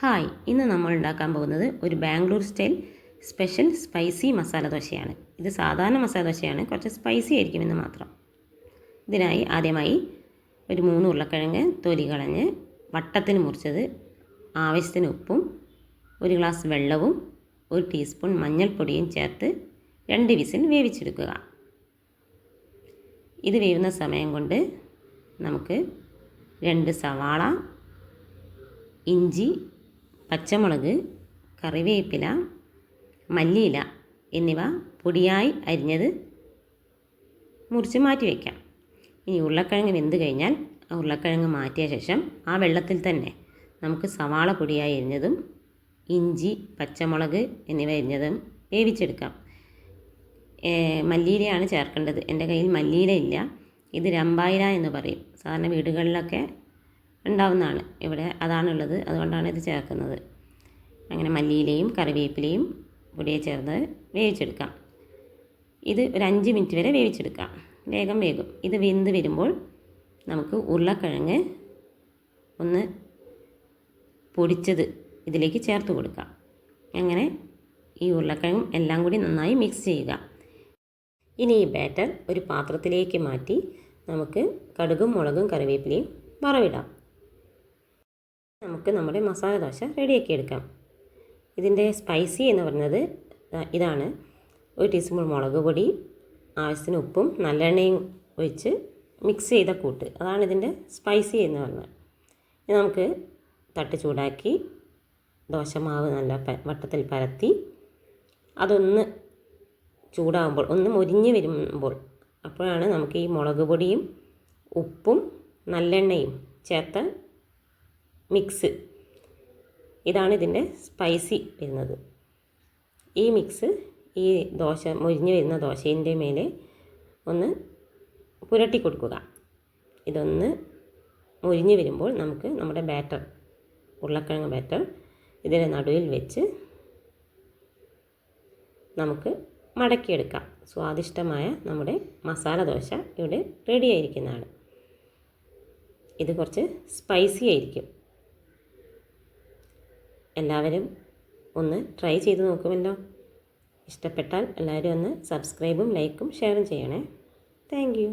Hi, ഇന്ന് നമ്മൾ ഉണ്ടാക്കാൻ പോകുന്നത് ഒരു Bangalore style special spicy masala ദോശയാണ്. ഇത് സാധാരണ മസാല ദോശയാണ്, കുറച്ച് സ്പൈസി ആയിരിക്കുമെന്ന് മാത്രം. ഇതിനായി ആദ്യമായി ഒരു 3 ഉരുളക്കിഴങ്ങ് തൊലി കളഞ്ഞ് വട്ടത്തിന് മുറിച്ചത്, ആവശ്യത്തിന് ഉപ്പും 1 ഗ്ലാസ് വെള്ളവും 1 ടീസ്പൂൺ മഞ്ഞൾപ്പൊടിയും ചേർത്ത് 2 വിസിൽ വേവിച്ചെടുക്കുക. ഇത് വേവുന്ന സമയം കൊണ്ട് നമുക്ക് 2 സവാള, ഇഞ്ചി, പച്ചമുളക്, കറിവേപ്പില, മല്ലിയില എന്നിവ പൊടിയായി അരിഞ്ഞത് മുറിച്ച് മാറ്റി വയ്ക്കാം. ഇനി ഉരുളക്കിഴങ്ങ് വെന്ത് കഴിഞ്ഞാൽ ആ ഉരുളക്കിഴങ്ങ് മാറ്റിയ ശേഷം ആ വെള്ളത്തിൽ തന്നെ നമുക്ക് സവാള പൊടിയായി അരിഞ്ഞതും ഇഞ്ചി, പച്ചമുളക് എന്നിവ അരിഞ്ഞതും വേവിച്ചെടുക്കാം. മല്ലിയിലയാണ് ചേർക്കേണ്ടത്. എൻ്റെ കയ്യിൽ മല്ലിയില ഇല്ല. ഇത് രമ്പായില എന്ന് പറയും. സാധാരണ വീടുകളിലൊക്കെ ഉണ്ടാവുന്നതാണ്. ഇവിടെ അതാണുള്ളത്, അതുകൊണ്ടാണ് ഇത് ചേർക്കുന്നത്. അങ്ങനെ മല്ലിയിലയും കറിവേപ്പിലയും പൊടിയെ ചേർത്ത് വേവിച്ചെടുക്കാം. ഇത് ഒരു 5 മിനിറ്റ് വരെ വേവിച്ചെടുക്കാം. വേഗം വേകും. ഇത് വെന്ത് വരുമ്പോൾ നമുക്ക് ഉരുളക്കിഴങ്ങ് ഒന്ന് പൊടിച്ചത് ഇതിലേക്ക് ചേർത്ത് കൊടുക്കാം. അങ്ങനെ ഈ ഉരുളക്കിഴങ്ങും എല്ലാം കൂടി നന്നായി മിക്സ് ചെയ്യുക. ഇനി ഈ ബാറ്റർ ഒരു പാത്രത്തിലേക്ക് മാറ്റി നമുക്ക് കടുകും മുളകും കറിവേപ്പിലയും വറവിടാം. നമുക്ക് നമ്മുടെ മസാല ദോശ റെഡിയാക്കി എടുക്കാം. ഇതിൻ്റെ സ്പൈസി എന്ന് പറയുന്നത് ഇതാണ്: 1 ടീസ്പൂൺ മുളക് പൊടി, ആവശ്യത്തിന് ഉപ്പും നല്ലെണ്ണയും ഒഴിച്ച് മിക്സ് ചെയ്ത കൂട്ട്, അതാണ് ഇതിൻ്റെ സ്പൈസി എന്ന് പറയുന്നത്. ഇനി നമുക്ക് തട്ട് ചൂടാക്കി ദോശമാവ് നല്ല വട്ടത്തിൽ പരത്തി അതൊന്ന് ചൂടാകുമ്പോൾ, ഒന്ന് മൊരിഞ്ഞ് വരുമ്പോൾ, അപ്പോഴാണ് നമുക്ക് ഈ മുളക് പൊടിയും ഉപ്പും നല്ലെണ്ണയും ചേർത്ത മിക്സ്, ഇതാണ് ഇതിൻ്റെ സ്പൈസി വരുന്നത്. ഈ മിക്സ് ഈ ദോശ മൊരിഞ്ഞ് വരുന്ന ദോശേൻ്റെ മേലെ ഒന്ന് പുരട്ടി കൊടുക്കുക. ഇതൊന്ന് മൊരിഞ്ഞ് വരുമ്പോൾ നമുക്ക് നമ്മുടെ ബാറ്റർ, ഉരുളക്കിഴങ്ങ് ബാറ്റർ ഇതിൻ്റെ നടുവിൽ വെച്ച് നമുക്ക് മടക്കിയെടുക്കാം. സ്വാദിഷ്ടമായ നമ്മുടെ മസാല ദോശ ഇവിടെ റെഡി ആയിരിക്കുന്നതാണ്. ഇത് കുറച്ച് സ്പൈസി ആയിരിക്കും. എല്ലാവരും ഒന്ന് ട്രൈ ചെയ്ത് നോക്കുമല്ലോ. ഇഷ്ടപ്പെട്ടാൽ എല്ലാവരും ഒന്ന് സബ്സ്ക്രൈബും ലൈക്കും ഷെയറും ചെയ്യണേ. Thank you.